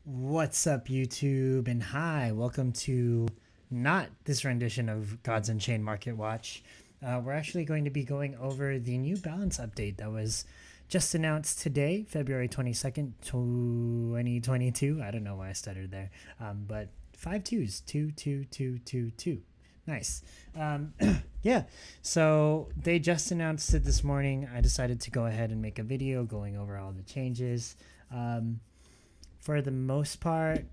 What's up, YouTube? And hi, welcome to not this rendition of God's Unchained Market Watch. We're actually going to be going over the new balance update that was just announced today, February 22nd, 2022. I don't know why I stuttered there, but 5 twos, 2, 2, 2, 2, 2. Nice. Yeah, so they just announced it this morning. I decided to go ahead and make a video going over all the changes. For the most part,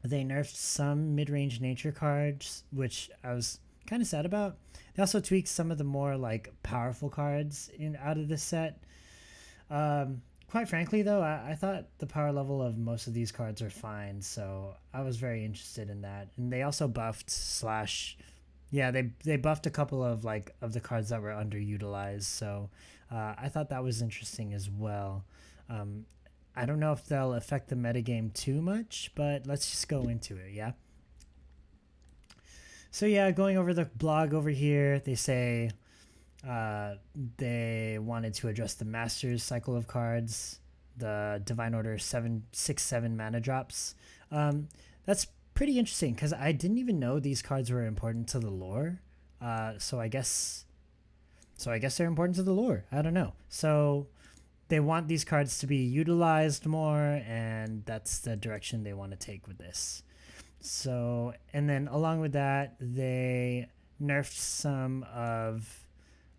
they nerfed some mid-range nature cards, which I was kind of sad about. They also tweaked some of the more like powerful cards in out of this set. Quite frankly, though, I thought the power level of most of these cards are fine, so I was very interested in that. And they also buffed they buffed a couple of of the cards that were underutilized, so I thought that was interesting as well. Um, I don't know if they'll affect the metagame too much, but let's just go into it, yeah? So yeah, going over the blog over here, they say they wanted to address the Masters cycle of cards, the Divine Order 7/6/7 mana drops. That's pretty interesting because I didn't even know these cards were important to the lore. So I guess they're important to the lore. I don't know. So they want these cards to be utilized more, and that's the direction they want to take with this. So, and then along with that, they nerfed some of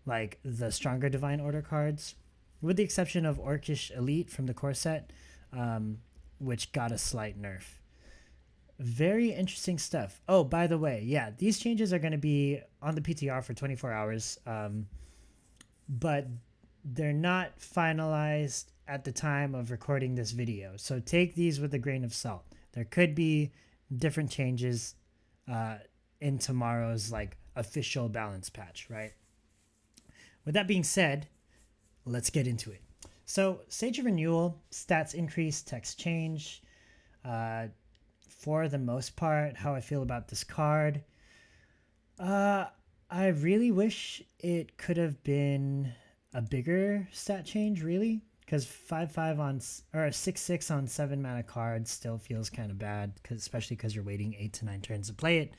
like the stronger Divine Order cards, with the exception of Orcish Elite from the core set, which got a slight nerf. Very interesting stuff. Oh, by the way, yeah, these changes are going to be on the PTR for 24 hours, but they're not finalized at the time of recording this video. So take these with a grain of salt. There could be different changes in tomorrow's like official balance patch, right? With that being said, let's get into it. So Sage of Renewal, stats increase, text change. For the most part, how I feel about this card. I really wish it could have been a bigger stat change, really, because 5/5 on or 6/6 on 7 mana cards still feels kind of bad, especially because you're waiting 8 to 9 turns to play it.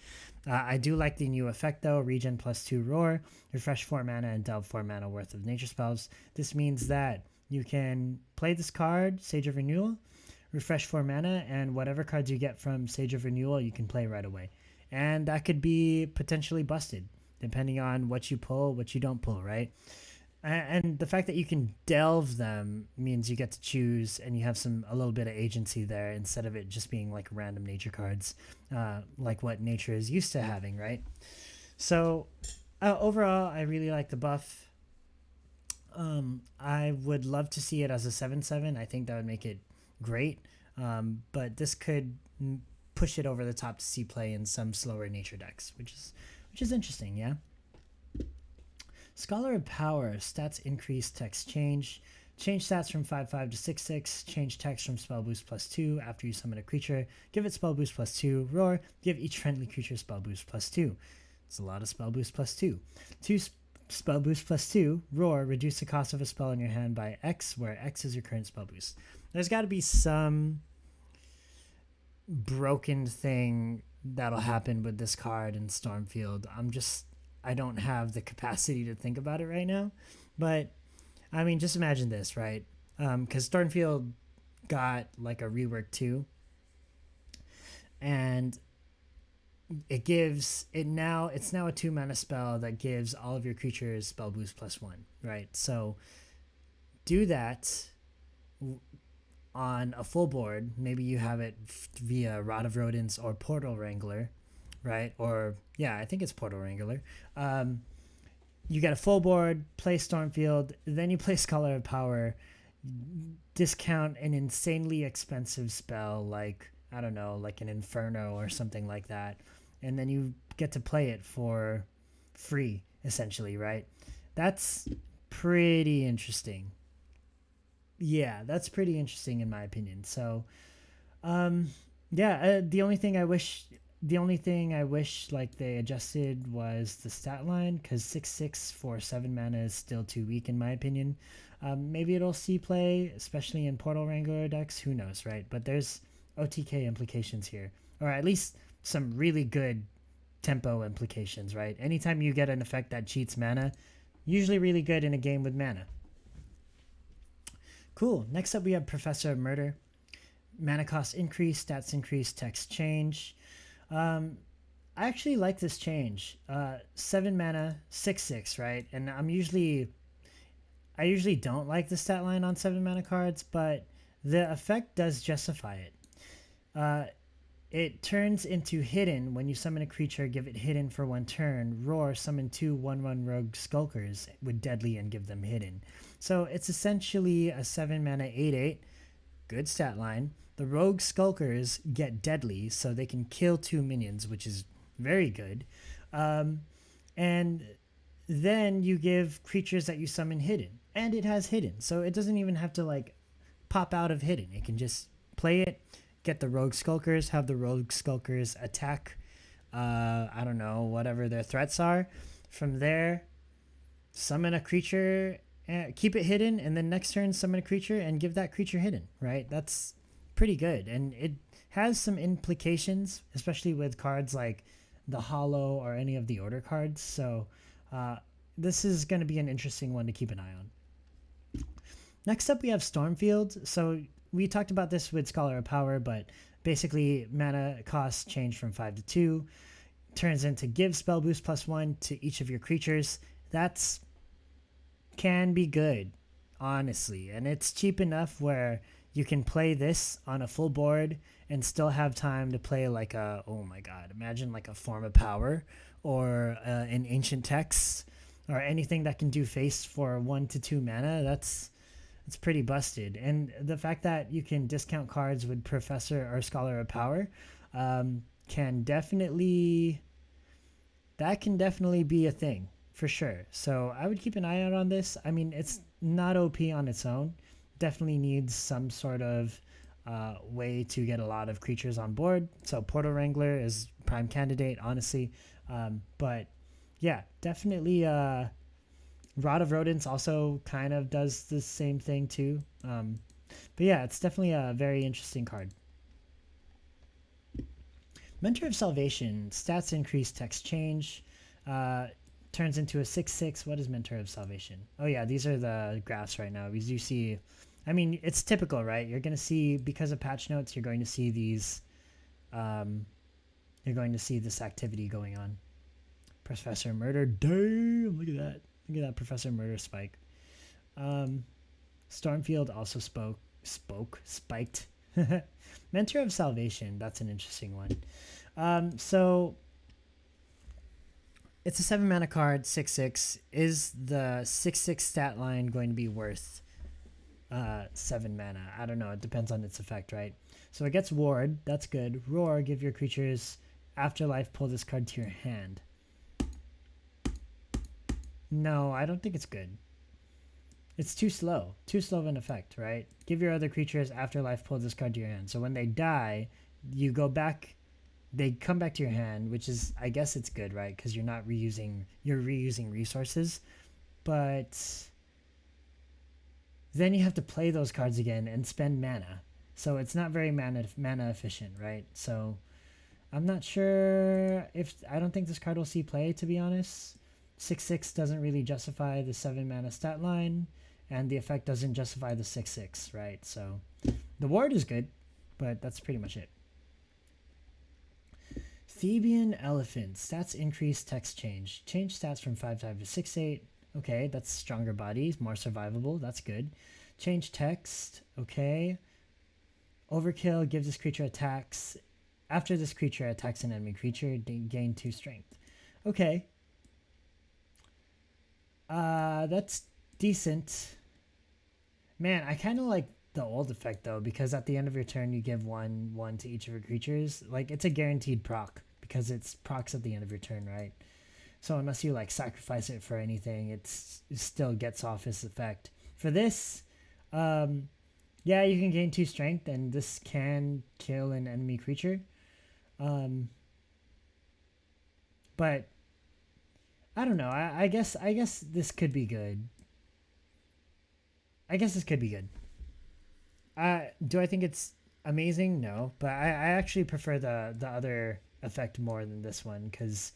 I do like the new effect though: regen +2 roar, refresh 4 mana, and delve 4 mana worth of nature spells. This means that you can play this card, Sage of Renewal, refresh 4 mana, and whatever cards you get from Sage of Renewal, you can play right away. And that could be potentially busted, depending on what you pull, what you don't pull, right? And the fact that you can delve them means you get to choose, and you have a little bit of agency there instead of it just being like random nature cards, like what nature is used to having, right? So overall, I really like the buff. I would love to see it as a 7/7. I think that would make it great, but this could push it over the top to see play in some slower nature decks, which is interesting, yeah. Scholar of Power, stats increase, text change. Change stats from 5/5 to 6/6. Change text from spell boost +2 after you summon a creature. Give it spell boost +2. Roar. Give each friendly creature spell boost +2. It's a lot of spell boost +2. 2 spell boost +2. Roar. Reduce the cost of a spell in your hand by X, where X is your current spell boost. There's got to be some broken thing that'll happen with this card in Stormfield. I don't have the capacity to think about it right now. But, I mean, just imagine this, right? Because Stormfield got, like, a rework too. And it's now a 2 mana spell that gives all of your creatures spell boost +1, right? So, do that on a full board. Maybe you have it via Rod of Rodents or Portal Wrangler, right? Or yeah, I think it's Portal Wrangler. You get a full board, play Stormfield, then you play Scholar of Power, discount an insanely expensive spell like, I don't know, like an Inferno or something like that, and then you get to play it for free, essentially, right? That's pretty interesting. Yeah, that's pretty interesting in my opinion. So, yeah, the only thing I wish like they adjusted was the stat line, because 6/6 for 7 mana is still too weak in my opinion. Maybe it'll see play, especially in Portal Wrangler decks. Who knows, right? But there's OTK implications here, or at least some really good tempo implications, right? Anytime you get an effect that cheats mana, usually really good in a game with mana. Cool. Next up, we have Professor of Murder. Mana cost increase, stats increase, text change. I actually like this change. 7 mana, 6/6, right? And I usually don't like the stat line on 7 mana cards, but the effect does justify it. It turns into hidden when you summon a creature, give it hidden for 1 turn. Roar, summon 2 1/1 rogue skulkers with deadly and give them hidden. So it's essentially a 7 mana 8/8. Good stat line. The rogue skulkers get deadly, so they can kill 2 minions, which is very good. And then you give creatures that you summon hidden, and it has hidden, so it doesn't even have to like pop out of hidden. It can just play it, get the rogue skulkers, have the rogue skulkers attack, I don't know, whatever their threats are. From there, summon a creature, keep it hidden, and then next turn summon a creature and give that creature hidden, right? That's pretty good, and it has some implications, especially with cards like the Hollow or any of the Order cards. So this is going to be an interesting one to keep an eye on. Next up, we have Stormfield. So we talked about this with Scholar of Power, but basically mana cost change from 5 to 2. Turns into give spell boost +1 to each of your creatures. That's can be good, honestly. And it's cheap enough where you can play this on a full board and still have time to play like a, oh my god, imagine like a Form of Power or an Ancient Text or anything that can do face for 1 to 2 mana. That's pretty busted. And the fact that you can discount cards with Professor or Scholar of Power can definitely be a thing for sure. So I would keep an eye out on this. I mean, it's not OP on its own. Definitely needs some sort of way to get a lot of creatures on board. So Portal Wrangler is prime candidate, honestly. But yeah, definitely Rod of Rodents also kind of does the same thing too. But yeah, it's definitely a very interesting card. Mentor of Salvation, stats increase, text change. Turns into a 6/6. What is Mentor of Salvation? Oh yeah, these are the graphs right now. As you see, I mean, it's typical, right? You're going to see, because of patch notes, you're going to see these, you're going to see this activity going on. Professor Murder, damn, look at that. Look at that Professor Murder spike. Stormfield also spiked. Mentor of Salvation, that's an interesting one. So it's a 7 mana card, 6/6. Is the 6/6 stat line going to be worth 7 mana? I don't know. It depends on its effect, right? So it gets Ward. That's good. Roar, give your creatures Afterlife, pull this card to your hand. No, I don't think it's good. It's too slow. Too slow of an effect, right? Give your other creatures Afterlife, pull this card to your hand. So when they die, you go back, they come back to your hand, which is, I guess it's good, right? Because you're reusing resources. But then you have to play those cards again and spend mana. So it's not very mana efficient, right? So I'm not sure I don't think this card will see play, to be honest. 6/6 doesn't really justify the 7 mana stat line, and the effect doesn't justify the 6/6, right? So the ward is good, but that's pretty much it. Theban Elephant, stats increase, text change. Change stats from 5/5 to 6/8. Okay, that's stronger bodies, more survivable. That's good. Change text. Okay. Overkill, gives this creature attacks. After this creature attacks an enemy creature, gain 2 strength. Okay. That's decent. Man, I kind of like the old effect though, because at the end of your turn you give one to each of your creatures. Like, it's a guaranteed proc because it's procs at the end of your turn, right? So unless you like sacrifice it for anything, it still gets off its effect. For this, yeah, you can gain 2 strength, and this can kill an enemy creature. But I don't know. I guess this could be good. I guess this could be good. Do I think it's amazing, no, but I actually prefer the other effect more than this one because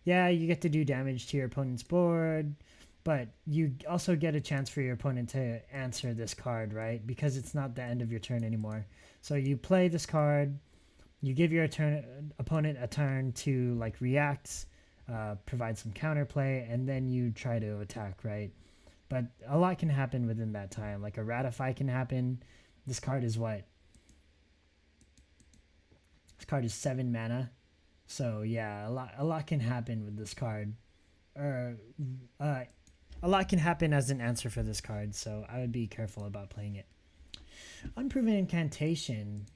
yeah, you get to do damage to your opponent's board, but you also get a chance for your opponent to answer this card, right? Because it's not the end of your turn anymore. So you play this card, you give your opponent a turn to like react, provide some counterplay, and then you try to attack, right? But a lot can happen within that time. Like a ratify can happen. This card is what? This card is 7 mana. So yeah, a lot can happen with this card. Or a lot can happen as an answer for this card, so I would be careful about playing it. Unproven Incantation.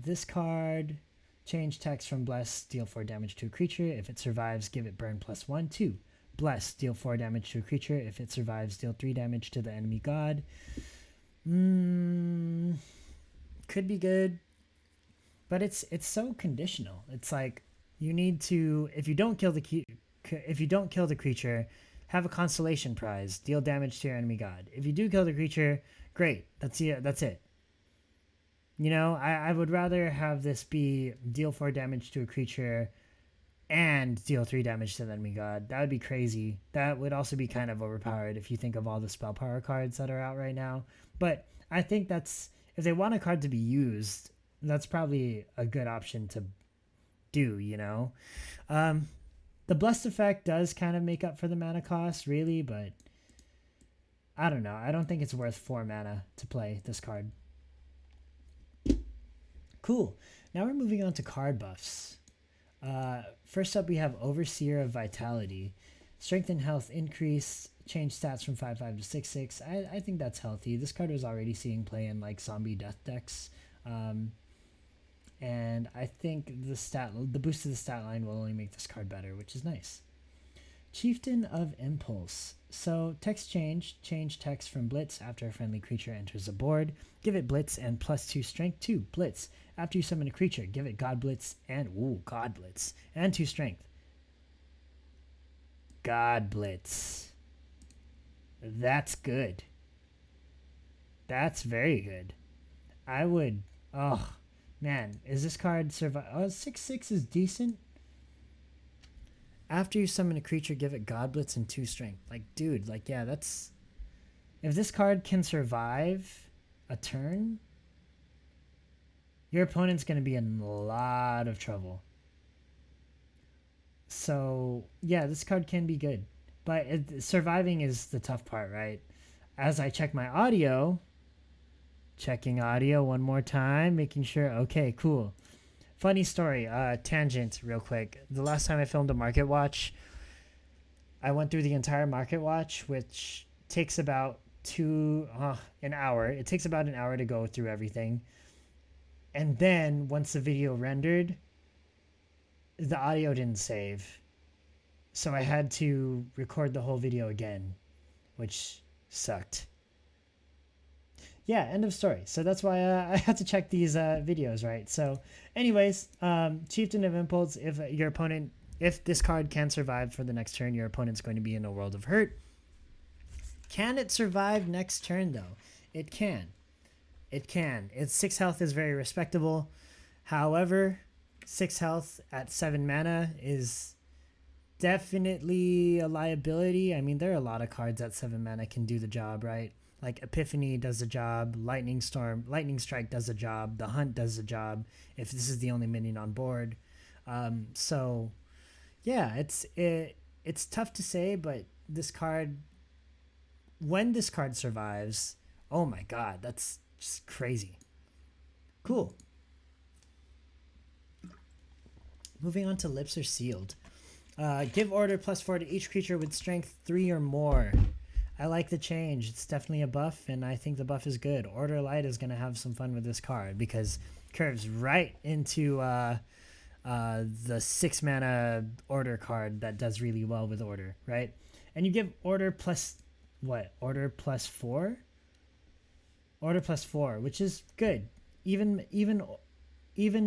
This card, change text from Bless, deal 4 damage to a creature. If it survives, give it burn +1. 2. Bless, deal 4 damage to a creature. If it survives, deal 3 damage to the enemy god. Could be good, but it's so conditional. It's like you need to, if you don't kill the creature, have a constellation prize, deal damage to your enemy god. If you do kill the creature, great. That's it. You know, I would rather have this be deal 4 damage to a creature and deal 3 damage to the enemy god. That would be crazy. That would also be kind of overpowered if you think of all the spell power cards that are out right now. But I think that's, if they want a card to be used, that's probably a good option to do, you know? The Blessed effect does kind of make up for the mana cost, really, but I don't know. I don't think it's worth 4 mana to play this card. Cool. Now we're moving on to card buffs. First up, we have Overseer of Vitality. Strength and health increase, change stats from 5/5 to 6/6. I think that's healthy. This card was already seeing play in like zombie death decks. And I think the boost to the stat line will only make this card better, which is nice. Chieftain of Impulse. So text change text from Blitz after a friendly creature enters the board. Give it Blitz and +2 strength. 2 Blitz. After you summon a creature, give it God Blitz and God Blitz and 2 strength. God Blitz. That's good. That's very good. I would. Oh man, is this card survive? Oh, 6/6 is decent. After you summon a creature, give it God Blitz and 2 strength. Like, dude, like, yeah, that's... If this card can survive a turn, your opponent's going to be in a lot of trouble. So, yeah, this card can be good. But surviving is the tough part, right? As I check my audio, checking audio one more time, making sure, okay, cool. Funny story, tangent real quick. The last time I filmed a market watch, I went through the entire market watch, which takes about an hour. It takes about an hour to go through everything. And then once the video rendered, the audio didn't save. So I had to record the whole video again, which sucked. Yeah, end of story. So that's why I had to check these videos, right? So anyways, Chieftain of Impulse, if this card can survive for the next turn, your opponent's going to be in a world of hurt. Can it survive next turn, though? It can. It can. Its 6 health is very respectable. However, 6 health at 7 mana is definitely a liability. I mean, there are a lot of cards at 7 mana can do the job, right? Like Epiphany does the job, Lightning Strike does the job, the Hunt does the job if this is the only minion on board. So yeah, it's tough to say, but this card, when this card survives, oh my god, that's just crazy. Cool. Moving on to Lips Are Sealed. Give order +4 to each creature with strength 3 or more. I like the change. It's definitely a buff, and I think the buff is good. Order Light is going to have some fun with this card because it curves right into the 6 mana Order card that does really well with Order, right? And you give Order plus what? Order +4? Order +4, which is good. Even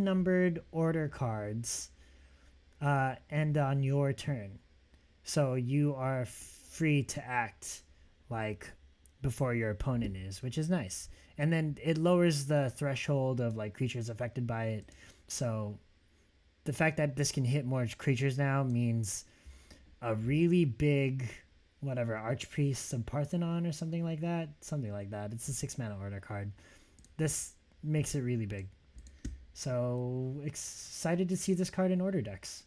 numbered Order cards end on your turn. So you are free to act like before your opponent is, which is nice. And then it lowers the threshold of like creatures affected by it. So the fact that this can hit more creatures now means a really big whatever Archpriest of Parthenon or something like that. Something like that. It's a 6-mana order card. This makes it really big. So excited to see this card in order decks.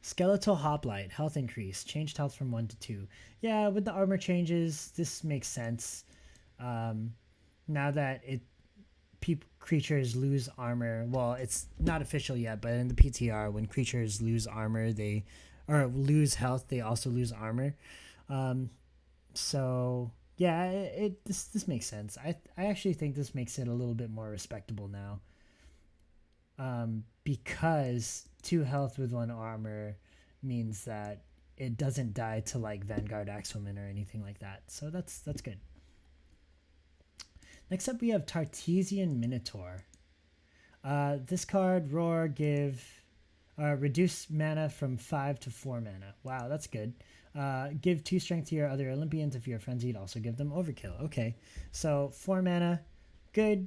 Skeletal Hoplite, health increase, changed health from 1 to 2. Yeah, with the armor changes, this makes sense. Now that creatures lose armor, well, it's not official yet, but in the PTR, when creatures lose armor, or lose health, they also lose armor. So yeah, this makes sense. I actually think this makes it a little bit more respectable now. Because 2 health with 1 armor means that it doesn't die to like Vanguard Axwoman or anything like that. So that's good. Next up we have Tartesian Minotaur. This card, Roar, reduce mana from 5 to 4 mana. Wow, that's good. Give 2 strength to your other Olympians if you're frenzied. Also give them overkill. Okay, so 4 mana, good.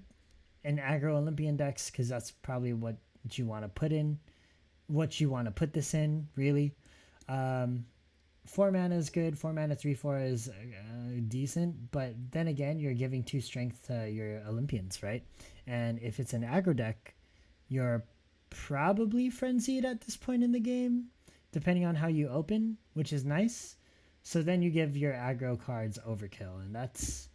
And aggro Olympian decks, because that's probably what you want to put in. What you want to put this in, really. 4 mana is good. 4 mana 3/4 is decent, but then again, you're giving 2 strength to your Olympians, right? And if it's an aggro deck, you're probably frenzied at this point in the game, depending on how you open, which is nice. So then you give your aggro cards overkill, and that's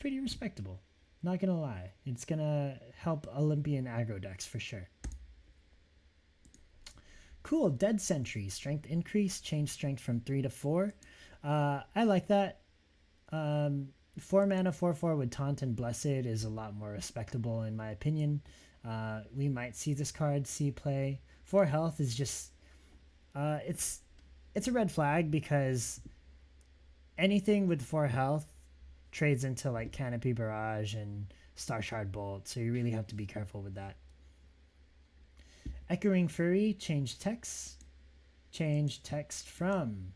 pretty respectable. Not gonna lie, it's gonna help Olympian aggro decks for sure. Cool, Dead Sentry, strength increase, change strength from 3 to 4. I like that. 4 mana 4/4 with Taunt and Blessed is a lot more respectable in my opinion. We might see this card see play. 4 health is just it's a red flag, because anything with 4 health trades into like Canopy Barrage and Starshard Bolt, so you really have to be careful with that. Echoing Fury, change text from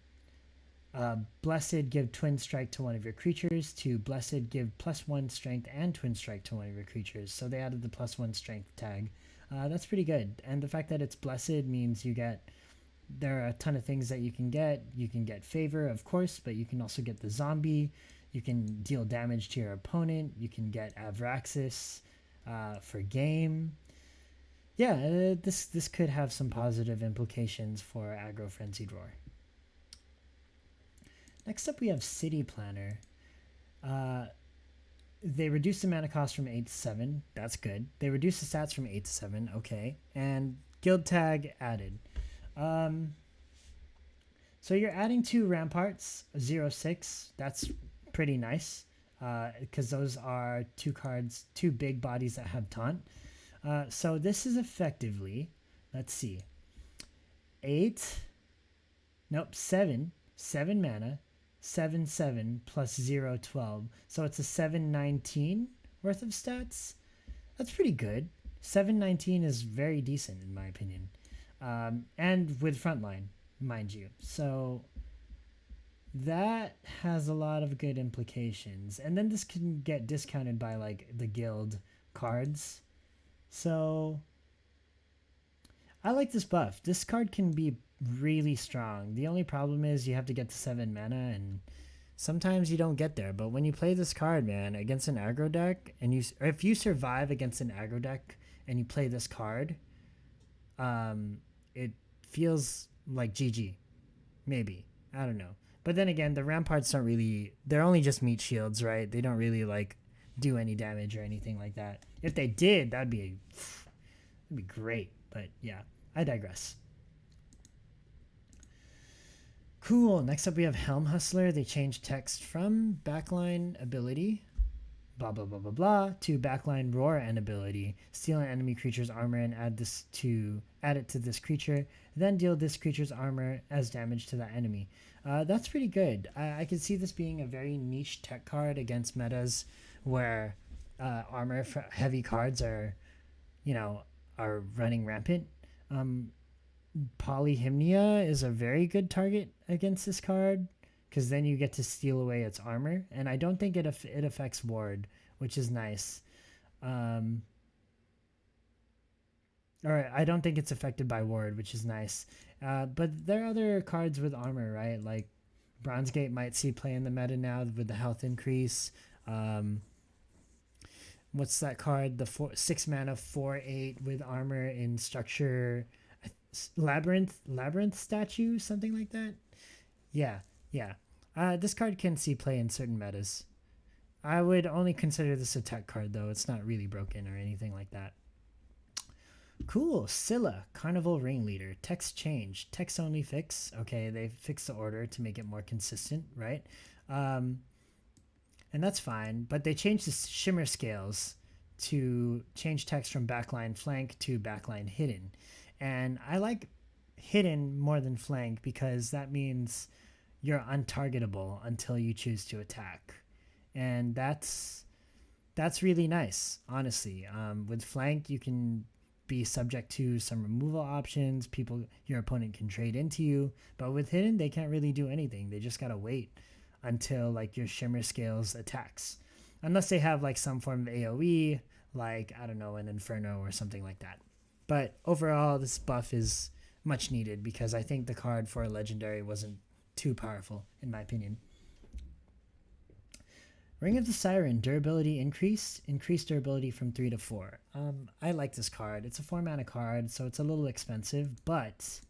Blessed, give Twin Strike to one of your creatures, to Blessed, give +1 strength and Twin Strike to one of your creatures. So they added the +1 strength tag. That's pretty good. And the fact that it's Blessed means there are a ton of things that you can get. You can get Favor, of course, but you can also get the Zombie. You can deal damage to your opponent. You can get Avraxis for game. Yeah, this could have some positive implications for aggro Frenzied Roar. Next up we have City Planner. They reduce the mana cost from 8 to 7. That's good. They reduce the stats from 8 to 7. Okay. And Guild Tag added. So you're adding 2 Ramparts, 0/6. That's pretty nice, because those are 2 cards, 2 big bodies that have Taunt. So this is effectively, let's see, 7 mana, 7/7 plus 0/12. So it's a 7/19 worth of stats. That's pretty good. 7/19 is very decent in my opinion. And with Frontline, mind you. So that has a lot of good implications. And then this can get discounted by like the guild cards. So I like this buff. This card can be really strong. The only problem is you have to get to 7 mana, and sometimes you don't get there. But when you play this card, man, against an aggro deck, and if you survive against an aggro deck and you play this card, it feels like GG. Maybe. I don't know. But then again, the Ramparts they're only just meat shields, right? They don't really like do any damage or anything like that. If they did, that'd be great. But yeah, I digress. Cool. Next up we have Helm Hustler. They changed text from backline ability, blah blah blah blah blah, to backline roar and ability. Steal an enemy creature's armor and add it to this creature. Then deal this creature's armor as damage to that enemy. That's pretty good. I could see this being a very niche tech card against metas where armor heavy cards are running rampant. Polyhymnia is a very good target against this card. because then you get to steal away its armor, and I don't think it affects ward, which is nice. Um, or I don't think it's affected by ward, which is nice. But there are other cards with armor, right? Like Bronze Gate might see play in the meta now with the health increase. Um, what's that card? The 6 mana 4/8 with armor in structure, labyrinth statue, something like that. Yeah, yeah. This card can see play in certain metas. I would only consider this a tech card though. It's not really broken or anything like that. Cool. Scylla, Carnival Ringleader. Text change. Text only fix. Okay, they fixed the order to make it more consistent, right? And that's fine. But they changed the shimmer scales to change text from backline flank to backline hidden. And I like hidden more than flank because that means you're untargetable until you choose to attack. And that's really nice, honestly. With flank, you can be subject to some removal options. Your opponent can trade into you, but with hidden, they can't really do anything. They just gotta wait until like your shimmer scales attacks, unless they have like some form of AOE, like I don't know, an Inferno or something like that. But overall, this buff is much needed because I think the card for a legendary wasn't too powerful in my opinion. Ring of the Siren, durability increased durability from 3 to 4. I like this card. It's a 4 mana card, so it's a little expensive, but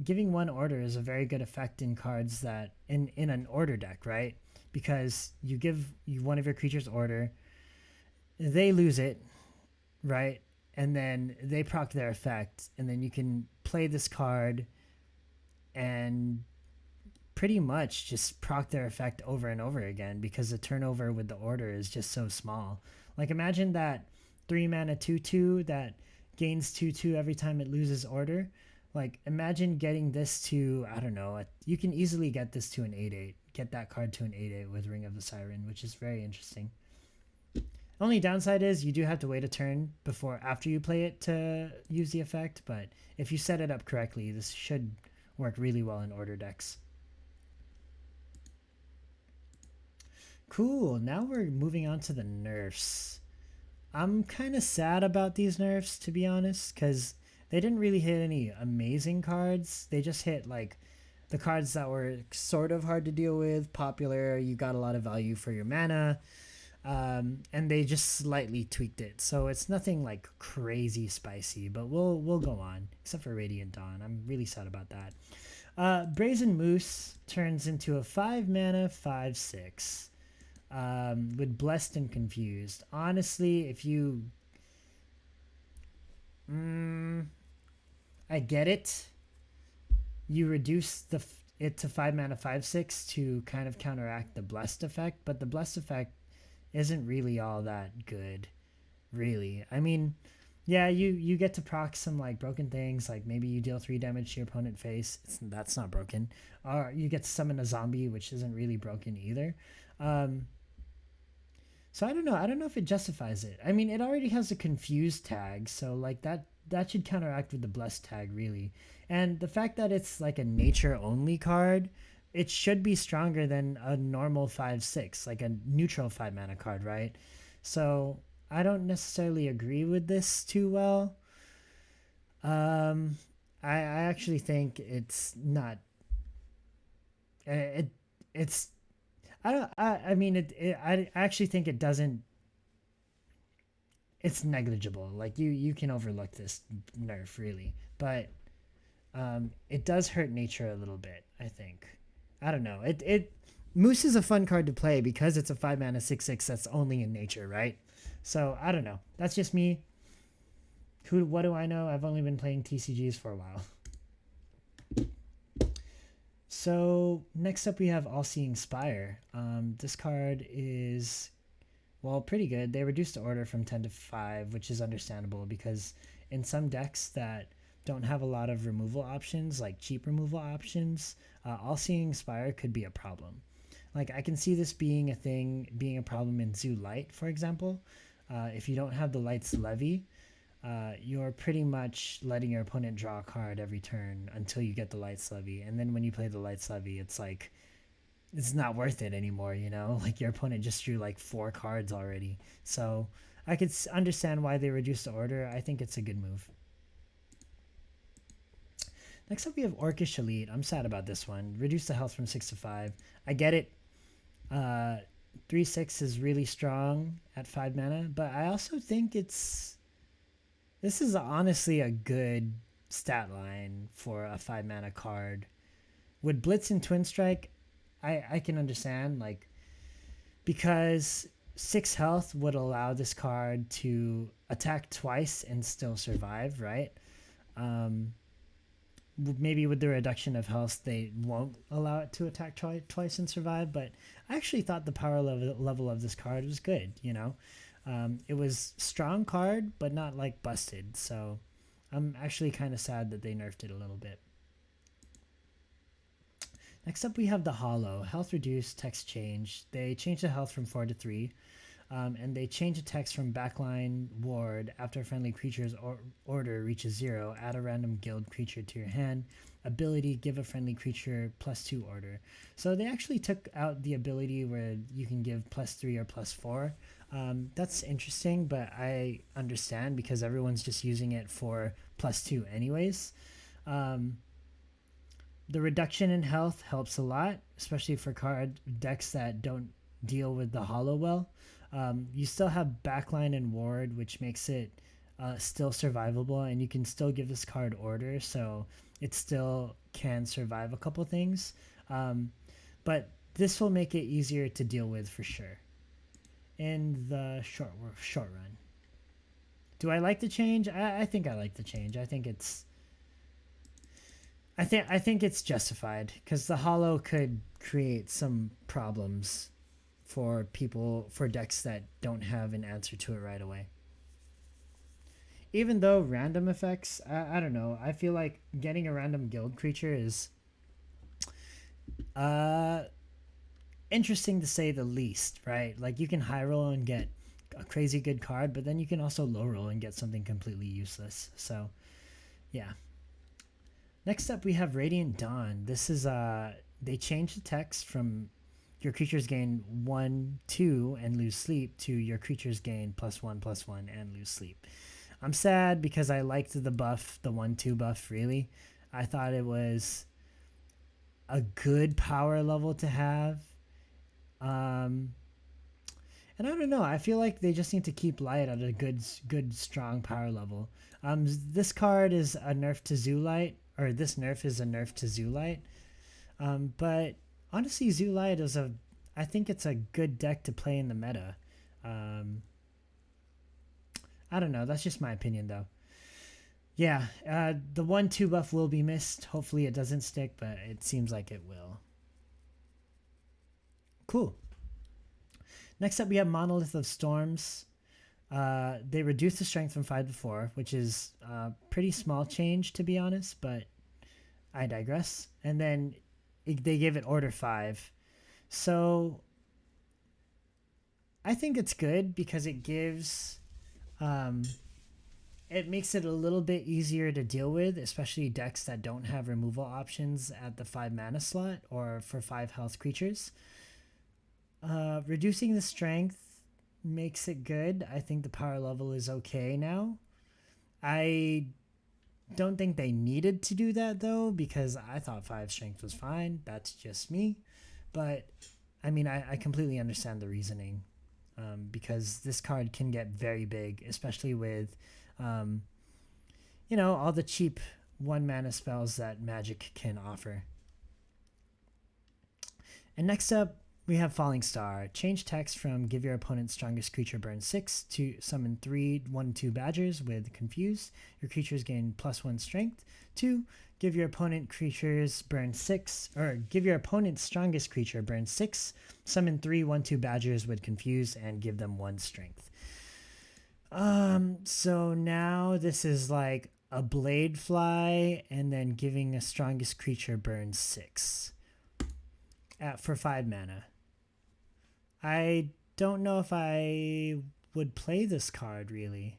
giving one order is a very good effect in cards that in an order deck, right? Because you give one of your creatures order, they lose it, right? And then they proc their effect, and then you can play this card and pretty much just proc their effect over and over again because the turnover with the order is just so small. Like imagine that 3 mana 2/2 that gains 2/2 every time it loses order. Like imagine getting this to, I don't know, you can easily get this to an 8/8. Get that card to an 8/8 with Ring of the Siren, which is very interesting. Only downside is you do have to wait a turn after you play it to use the effect, but if you set it up correctly, this should work really well in order decks. Cool, now we're moving on to the nerfs. I'm kind of sad about these nerfs, to be honest, because they didn't really hit any amazing cards. They just hit like the cards that were sort of hard to deal with, popular, you got a lot of value for your mana, and they just slightly tweaked it. So it's nothing like crazy spicy, but we'll go on, except for Radiant Dawn. I'm really sad about that. Brazen Moose turns into a 5 mana 5/6. With Blessed and Confused. Honestly, if you... I get it. You reduce it to 5 mana 5/6 to kind of counteract the Blessed effect, but the Blessed effect isn't really all that good, really. I mean, yeah, you get to proc some like broken things, like maybe you deal 3 damage to your opponent face. That's not broken. Or you get to summon a zombie, which isn't really broken either. So I don't know if it justifies it. I mean, it already has a confused tag, so like that should counteract with the blessed tag, really. And the fact that it's like a nature only card, it should be stronger than a normal 5/6, like a neutral 5 mana card, right? So I don't necessarily agree with this too well. I actually think it's not. It's I actually think it doesn't. It's negligible. Like you can overlook this nerf really, but it does hurt nature a little bit. I think. I don't know. Moose is a fun card to play because it's a 5 mana 6/6 that's only in nature, right? So I don't know. That's just me. What do I know? I've only been playing TCGs for a while. So next up we have All-Seeing Spire. This card is, well, pretty good. They reduced the order from 10 to 5, which is understandable because in some decks that don't have a lot of removal options, like cheap removal options, All-Seeing Spire could be a problem. Like I can see this being a problem in Zoo Light, for example. If you don't have the Light's Levy, you're pretty much letting your opponent draw a card every turn until you get the Lights Levy. And then when you play the Lights Levy, it's like, it's not worth it anymore, you know? Like your opponent just drew like 4 cards already. So I could understand why they reduced the order. I think it's a good move. Next up, we have Orcish Elite. I'm sad about this one. Reduce the health from 6 to 5. I get it. 3/6 is really strong at 5 mana, but I also think this is honestly a good stat line for a 5 mana card. With Blitz and Twin Strike, I can understand, like, because 6 health would allow this card to attack twice and still survive, right? Maybe with the reduction of health, they won't allow it to attack twice and survive, but I actually thought the power level of this card was good, you know? It was strong card, but not like busted, so I'm actually kind of sad that they nerfed it a little bit. Next up, we have the Hollow. Health reduced, text change. They changed the health from 4 to 3. And they change the text from backline ward after a friendly creature's order reaches 0. Add a random guild creature to your hand. Ability, give a friendly creature +2 order. So they actually took out the ability where you can give +3 or +4. That's interesting, but I understand because everyone's just using it for +2 anyways. The reduction in health helps a lot, especially for card decks that don't deal with the Hollow well. You still have backline and ward, which makes it still survivable, and you can still give this card order, so it still can survive a couple things. But this will make it easier to deal with for sure in the short run. Do I like the change? I think I like the change. I think it's justified because the Hollow could create some problems for decks that don't have an answer to it right away. Even though random effects, I don't know, I feel like getting a random guild creature is interesting to say the least, right? Like you can high roll and get a crazy good card, but then you can also low roll and get something completely useless. So yeah. Next up, we have Radiant Dawn. This is they changed the text from your creatures gain 1/2 and lose sleep to your creatures gain +1/+1 and lose sleep. I'm sad because I liked the buff, the 1/2 buff, really. I thought it was a good power level to have. And I don't know, I feel like they just need to keep light at a good strong power level. This card is a nerf to Zoolite, or this nerf is a nerf to Zoolite. But honestly, Zoolite I think it's a good deck to play in the meta. I don't know. That's just my opinion, though. Yeah, the 1/2 buff will be missed. Hopefully it doesn't stick, but it seems like it will. Cool. Next up, we have Monolith of Storms. They reduced the strength from 5 to 4, which is a pretty small change, to be honest, but I digress. And then they gave it order 5. So I think it's good because it gives it makes it a little bit easier to deal with, especially decks that don't have removal options at the 5 mana slot or for 5 health creatures. Reducing the strength makes it good. I think the power level is okay now. I don't think they needed to do that though, because I thought 5 strength was fine. That's just me. But I mean, I completely understand the reasoning, because this card can get very big, especially with, all the cheap 1 mana spells that Magic can offer. And next up, we have Falling Star. Change text from give your opponent's strongest creature burn 6 to summon 3 1/2 badgers with Confuse. Your creatures gain +1 strength. To give your opponent creatures burn 6, or give your opponent's strongest creature burn 6, summon 3 1/2 badgers with Confuse and give them 1 strength. So now this is like a Blade Fly and then giving a strongest creature burn 6 for 5 mana. I don't know if I would play this card, really.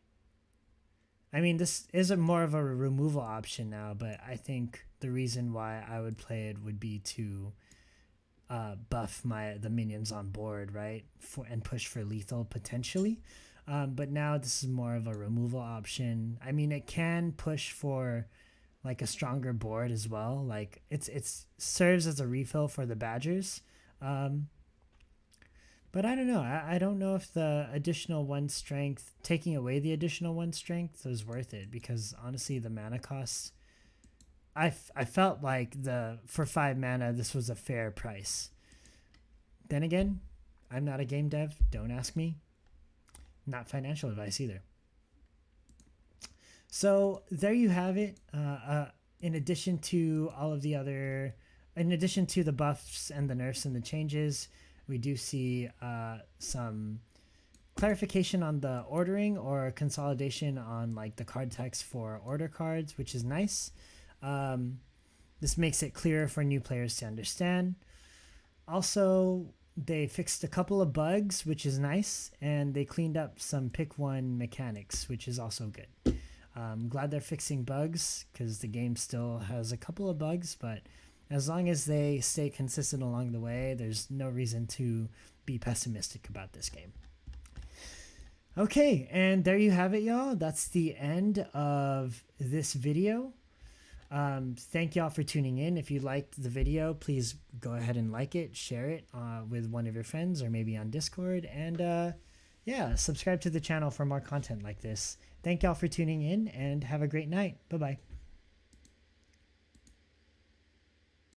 I mean, this is a more of a removal option now, but I think the reason why I would play it would be to buff the minions on board, right? And push for lethal potentially. But now this is more of a removal option. I mean, it can push for like a stronger board as well. Like it's serves as a refill for the Badgers. But I don't know. I don't know if the additional one strength, taking away the additional one strength, was worth it, because honestly, the mana cost, I felt like for 5 mana, this was a fair price. Then again, I'm not a game dev. Don't ask me. Not financial advice either. So there you have it. In addition to the buffs and the nerfs and the changes, we do see some clarification on the ordering or consolidation on like the card text for order cards, which is nice. This makes it clearer for new players to understand. Also, they fixed a couple of bugs, which is nice, and they cleaned up some pick one mechanics, which is also good. I'm glad they're fixing bugs, because the game still has a couple of bugs, but as long as they stay consistent along the way, there's no reason to be pessimistic about this game. Okay, and there you have it, y'all. That's the end of this video. Thank y'all for tuning in. If you liked the video, please go ahead and like it, share it with one of your friends, or maybe on Discord, and yeah, subscribe to the channel for more content like this. Thank y'all for tuning in, and have a great night. Bye-bye.